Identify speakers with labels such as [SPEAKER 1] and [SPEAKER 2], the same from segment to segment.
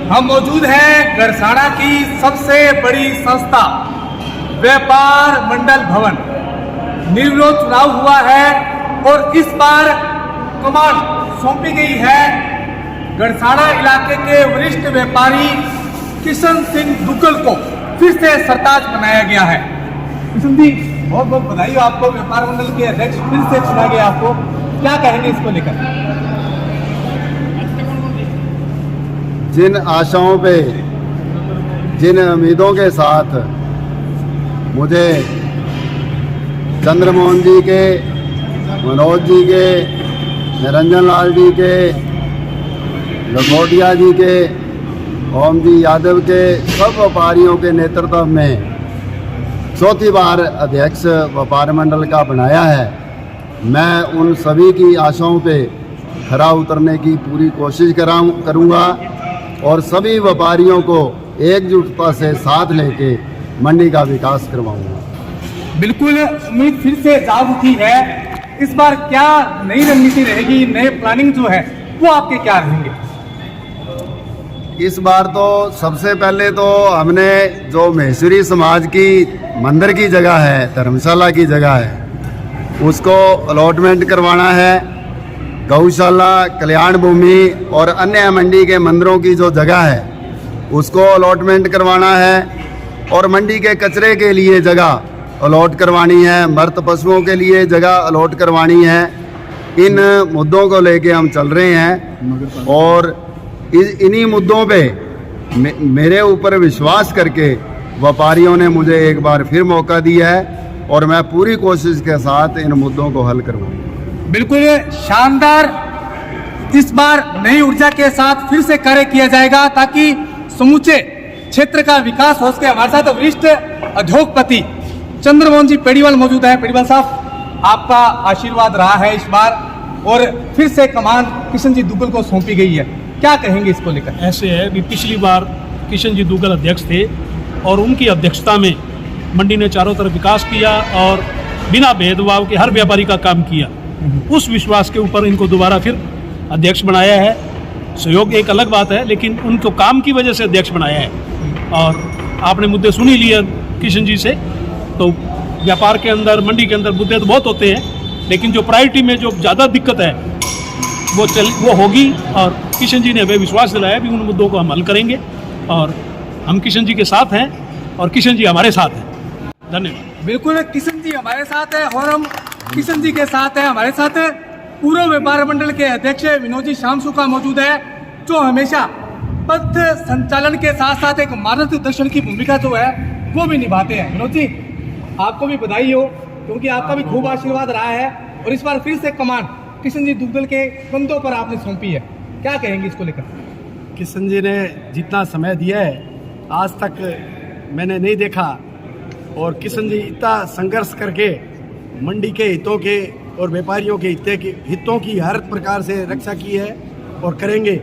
[SPEAKER 1] हम मौजूद हैं गड़साना की सबसे बड़ी संस्था व्यापार मंडल भवन। निर्विरोध चुनाव हुआ है और इस बार कमान सौंपी गई है गड़साना इलाके के वरिष्ठ व्यापारी किशन सिंह दुग्गल को फिर से सरताज बनाया गया है। किशन जी, बहुत बहुत बधाई हो आपको, व्यापार मंडल के अध्यक्ष फिर से चुना गया आपको, क्या कहेंगे इसको लेकर?
[SPEAKER 2] जिन आशाओं पे, जिन उम्मीदों के साथ मुझे चंद्रमोहन जी के, मनोज जी के, निरंजन लाल जी के, लखोटिया जी के, ओम जी यादव के, सब व्यापारियों के नेतृत्व में चौथी बार अध्यक्ष व्यापार मंडल का बनाया है। मैं उन सभी की आशाओं पे खरा उतरने की पूरी कोशिश करूँगा और सभी व्यापारियों को एकजुटता से साथ लेके मंडी का विकास करवाऊंगा।
[SPEAKER 1] बिल्कुल, उम्मीद फिर से जाग उठी है। इस बार क्या नई रणनीति रहेगी, नए प्लानिंग जो है वो आपके क्या रहेंगे?
[SPEAKER 2] इस बार तो सबसे पहले तो हमने जो महेश्वरी समाज की मंदिर की जगह है, धर्मशाला की जगह है, उसको अलॉटमेंट करवाना है। गौशाला, कल्याण भूमि और अन्य मंडी के मंदिरों की जो जगह है उसको अलॉटमेंट करवाना है और मंडी के कचरे के लिए जगह अलॉट करवानी है, मृत पशुओं के लिए जगह अलॉट करवानी है। इन मुद्दों को लेके हम चल रहे हैं और इन्हीं मुद्दों पे मेरे ऊपर विश्वास करके व्यापारियों ने मुझे एक बार फिर मौका दिया है और मैं पूरी कोशिश के साथ इन मुद्दों को हल करवाऊंगा।
[SPEAKER 1] बिल्कुल शानदार, इस बार नई ऊर्जा के साथ फिर से कार्य किया जाएगा ताकि समूचे क्षेत्र का विकास हो सके। हमारे साथ वरिष्ठ उद्योगपति चंद्रमोहन जी पेड़ीवाल मौजूद है। पेड़ीवाल साहब, आपका आशीर्वाद रहा है इस बार और फिर से कमान किशन जी दुग्गल को सौंपी गई है, क्या कहेंगे इसको लेकर?
[SPEAKER 3] ऐसे है कि पिछली बार किशन जी दुग्गल अध्यक्ष थे और उनकी अध्यक्षता में मंडी ने चारों तरफ विकास किया और बिना भेदभाव के हर व्यापारी का काम किया। उस विश्वास के ऊपर इनको दोबारा फिर अध्यक्ष बनाया है। सहयोग एक अलग बात है, लेकिन उनको काम की वजह से अध्यक्ष बनाया है। और आपने मुद्दे सुन ही लिए किशन जी से, तो व्यापार के अंदर, मंडी के अंदर मुद्दे तो बहुत होते हैं, लेकिन जो प्रायोरिटी में जो ज़्यादा दिक्कत है वो होगी और किशन जी ने हमें विश्वास दिलाया भी उन मुद्दों को हम हल करेंगे और हम किशन जी के साथ हैं और किशन जी हमारे साथ हैं। धन्यवाद।
[SPEAKER 1] बिल्कुल, किशन जी हमारे साथ है और हम किशन जी के साथ हैं। हमारे साथ पूर्व व्यापार मंडल के अध्यक्ष विनोद जी शामसुका मौजूद है, जो हमेशा पथ संचालन के साथ साथ एक मार्गदर्शन की भूमिका जो है वो भी निभाते हैं। विनोद जी, आपको भी बधाई हो क्योंकि आपका भी खूब आशीर्वाद रहा है और इस बार फिर से कमान किशन जी दुग्गल के कंधों पर आपने सौंपी है, क्या कहेंगे इसको लेकर?
[SPEAKER 4] किशन जी ने जितना समय दिया है आज तक मैंने नहीं देखा और किशन जी इतना संघर्ष करके मंडी के हितों के और व्यापारियों के हितों की हर प्रकार से रक्षा की है और करेंगे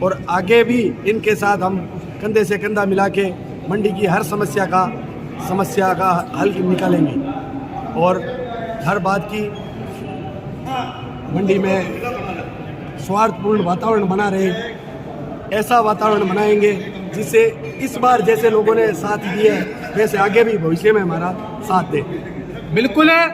[SPEAKER 4] और आगे भी इनके साथ हम कंधे से कंधा मिला के मंडी की हर समस्या का हल निकालेंगे और हर बात की मंडी में स्वार्थपूर्ण वातावरण बना रहे, ऐसा वातावरण बनाएंगे जिससे इस बार जैसे लोगों ने साथ दिया है वैसे आगे भी भविष्य में हमारा साथ दे।
[SPEAKER 1] बिल्कुल है,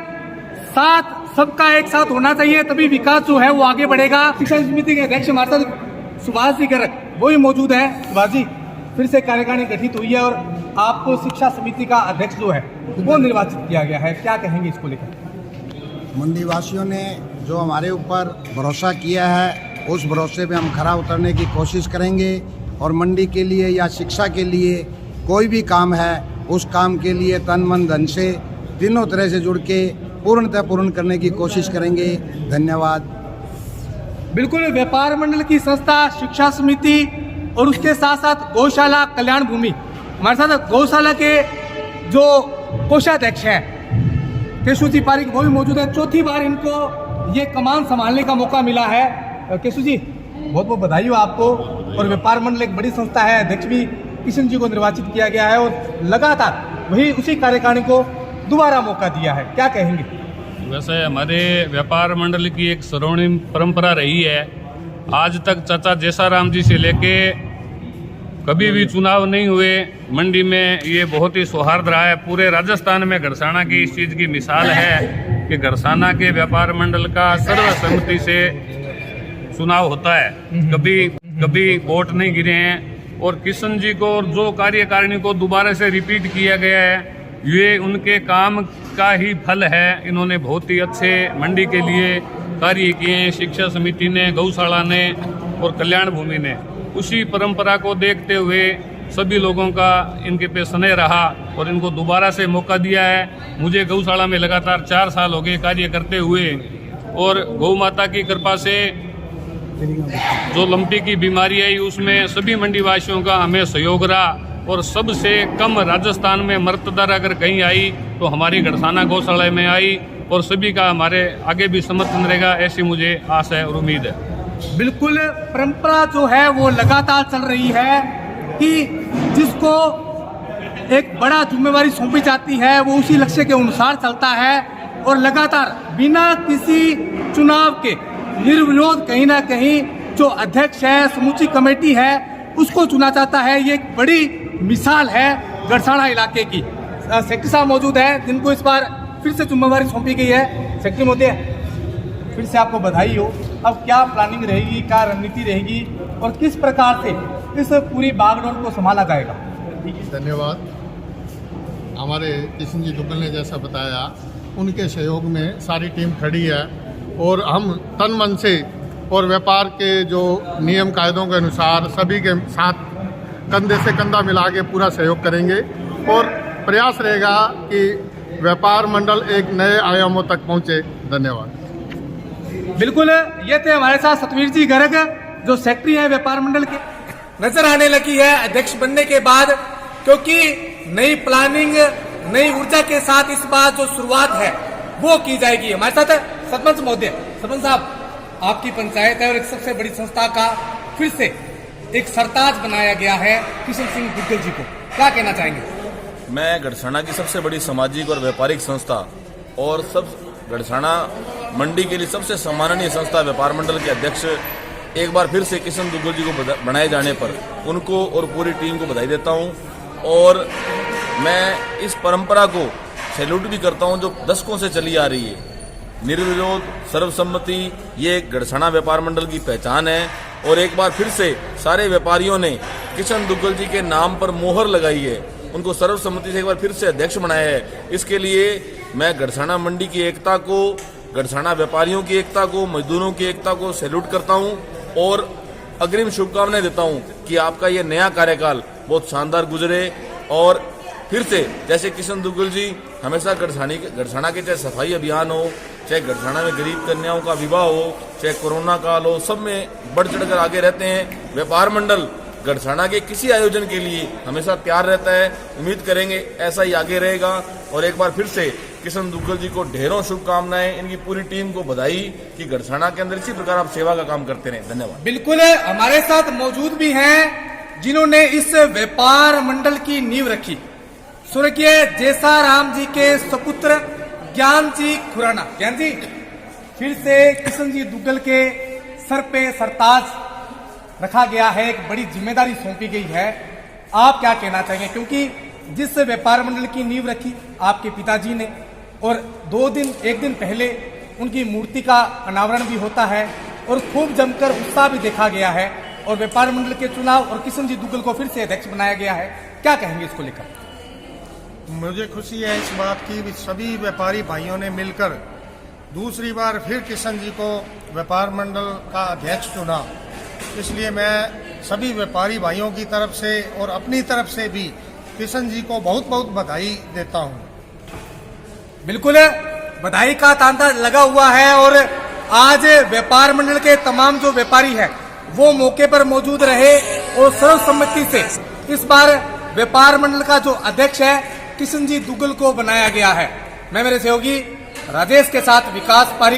[SPEAKER 1] साथ सबका एक साथ होना चाहिए, तभी विकास जो है वो आगे बढ़ेगा। शिक्षा समिति के अध्यक्ष हमारे साथ सुभाष जी गर्ग वो भी मौजूद है। सुभाष जी, फिर से कार्यकारिणी गठित हुई है और आपको शिक्षा समिति का अध्यक्ष जो है वो निर्वाचित किया गया है, क्या कहेंगे इसको लेकर?
[SPEAKER 5] मंडी वासियों ने जो हमारे ऊपर भरोसा किया है उस भरोसे पे हम खरा उतरने की कोशिश करेंगे और मंडी के लिए या शिक्षा के लिए कोई भी काम है उस काम के लिए तन मन धन से तीनों तरह से जुड़ के पूर्णतः पूर्ण करने की कोशिश करेंगे। धन्यवाद।
[SPEAKER 1] बिल्कुल, व्यापार मंडल की संस्था शिक्षा समिति और उसके साथ साथ गौशाला, कल्याण भूमि, हमारे साथ गौशाला के जो कोषाध्यक्ष हैं केशव जी पारिक वो भी मौजूद है। चौथी बार इनको ये कमान संभालने का मौका मिला है। केशव जी, बहुत बहुत बधाई हो आपको। और व्यापार मंडल एक बड़ी संस्था है, अध्यक्ष भी किशन जी को निर्वाचित किया गया है और लगातार वही उसी कार्यकारिणी को दोबारा मौका दिया है, क्या कहेंगे?
[SPEAKER 6] वैसे हमारे व्यापार मंडल की एक स्वर्णिम परंपरा रही है। आज तक चाचा जैसाराम जी से लेके कभी भी चुनाव नहीं हुए मंडी में ये बहुत ही सौहार्द रहा है। पूरे राजस्थान में गड़साना की इस चीज़ की मिसाल है कि गड़साना के व्यापार मंडल का सर्वसम्मति से चुनाव होता है, कभी वोट नहीं गिरे हैं। और किशन जी को और जो कार्यकारिणी को दोबारा से रिपीट किया गया है, ये उनके काम का ही फल है। इन्होंने बहुत ही अच्छे मंडी के लिए कार्य किए हैं, शिक्षा समिति ने, गौशाला ने और कल्याण भूमि ने। उसी परंपरा को देखते हुए सभी लोगों का इनके पे स्नेह रहा और इनको दोबारा से मौका दिया है। मुझे गौशाला में लगातार 4 साल हो गए कार्य करते हुए, और गौ माता की कृपा से जो लंपी की बीमारी आई उसमें सभी मंडी वासियों का हमें सहयोग रहा। और सबसे कम राजस्थान में मृतदर अगर कहीं आई तो हमारी गड़साना गौशाला में आई, और सभी का हमारे आगे भी समर्थन रहेगा, ऐसी मुझे आशा है और उम्मीद है।
[SPEAKER 1] बिल्कुल, परंपरा जो है वो लगातार चल रही है कि जिसको एक बड़ा जिम्मेवारी सौंपी जाती है वो उसी लक्ष्य के अनुसार चलता है, और लगातार बिना किसी चुनाव के निर्विरोध कहीं ना कहीं जो अध्यक्ष है, समूची कमेटी है, उसको चुना जाता है। ये एक बड़ी मिसाल है गड़साना इलाके की। सेक्रेटरी साहब मौजूद हैं जिनको इस बार फिर से जिम्मेवारी सौंपी गई है। सेक्रेटरी महोदय, फिर से आपको बधाई हो। अब क्या प्लानिंग रहेगी, क्या रणनीति रहेगी और किस प्रकार से इस पूरी बागडोर को संभाला जाएगा?
[SPEAKER 7] धन्यवाद। हमारे किशन जी दुग्गल ने जैसा बताया, उनके सहयोग में सारी टीम खड़ी है और हम तन मन से और व्यापार के जो नियम कायदों के अनुसार सभी के साथ कंधे से कंधा मिला के पूरा सहयोग करेंगे, और प्रयास रहेगा कि व्यापार मंडल एक नए आयामों तक पहुंचे। धन्यवाद।
[SPEAKER 1] बिल्कुल, ये थे हमारे साथ सतवीर जी गर्ग जो सेक्रेटरी है व्यापार मंडल के। नजर आने लगी है अध्यक्ष बनने के बाद, क्योंकि नई प्लानिंग, नई ऊर्जा के साथ इस बार जो शुरुआत है वो की जाएगी। हमारे साथ सरपंच महोदय। सरपंच साहब, आपकी पंचायत है और एक सबसे बड़ी संस्था का फिर से एक सरताज बनाया गया है किशन सिंह दुग्गल जी को, क्या कहना चाहेंगे?
[SPEAKER 8] मैं गड़साना की सबसे बड़ी सामाजिक और व्यापारिक संस्था और सब गड़साना मंडी के लिए सबसे सम्माननीय संस्था व्यापार मंडल के अध्यक्ष एक बार फिर से किशन दुग्गल जी को बनाए जाने पर उनको और पूरी टीम को बधाई देता हूं। और मैं इस परंपरा को सैल्यूट भी करता हूं जो दशकों से चली आ रही है। निर्विरोध सर्वसम्मति ये गड़साना व्यापार मंडल की पहचान है, और एक बार फिर से सारे व्यापारियों ने किशन दुग्गल जी के नाम पर मोहर लगाई है, उनको सर्वसम्मति से एक बार फिर से अध्यक्ष बनाया है। इसके लिए मैं गड़साना मंडी की एकता को, गड़साना व्यापारियों की एकता को, मजदूरों की एकता को सैल्यूट करता हूं और अग्रिम शुभकामनाएं देता हूं कि आपका ये नया कार्यकाल बहुत शानदार गुजरे। और फिर से जैसे किशन दुग्गल जी हमेशा गड़साना के चाहे सफाई अभियान हो, चाहे गड़साना में गरीब कन्याओं का विवाह हो, चाहे कोरोना काल हो, सब में बढ़ चढ़कर आगे रहते हैं। व्यापार मंडल गड़साना के किसी आयोजन के लिए हमेशा तैयार रहता है। उम्मीद करेंगे ऐसा ही आगे रहेगा। और एक बार फिर से किशन दुग्गल जी को ढेरों शुभकामनाएं, इनकी पूरी टीम को बधाई कि गड़साना के अंदर इसी प्रकार आप सेवा का काम करते रहें। धन्यवाद।
[SPEAKER 1] बिल्कुल, हमारे साथ मौजूद भी हैं जिन्होंने इस व्यापार मंडल की नींव रखी, स्वर्गीय जैसाराम जी के सपुत्र ज्ञान जी खुराना। ज्ञान जी, फिर से किशन जी दुग्गल के सर पे सरताज रखा गया है, एक बड़ी जिम्मेदारी सौंपी गई है, आप क्या कहना चाहेंगे? क्योंकि जिस व्यापार मंडल की नींव रखी आपके पिताजी ने, और एक दिन पहले उनकी मूर्ति का अनावरण भी होता है और खूब जमकर उत्साह भी देखा गया है, और व्यापार मंडल के चुनाव और किशन जी दुग्गल को फिर से अध्यक्ष बनाया गया है, क्या कहेंगे इसको लेकर?
[SPEAKER 9] मुझे खुशी है इस बात की भी सभी व्यापारी भाइयों ने मिलकर दूसरी बार फिर किशन जी को व्यापार मंडल का अध्यक्ष चुना। इसलिए मैं सभी व्यापारी भाइयों की तरफ से और अपनी तरफ से भी किशन जी को बहुत बहुत बधाई देता हूं।
[SPEAKER 1] बिल्कुल, बधाई का तांता लगा हुआ है, और आज व्यापार मंडल के तमाम जो व्यापारी है वो मौके पर मौजूद रहे और सर्वसम्मति से इस बार व्यापार मंडल का जो अध्यक्ष है किशन जी दुग्गल को बनाया गया है। मैं मेरे सहयोगी राजेश के साथ विकास पारी।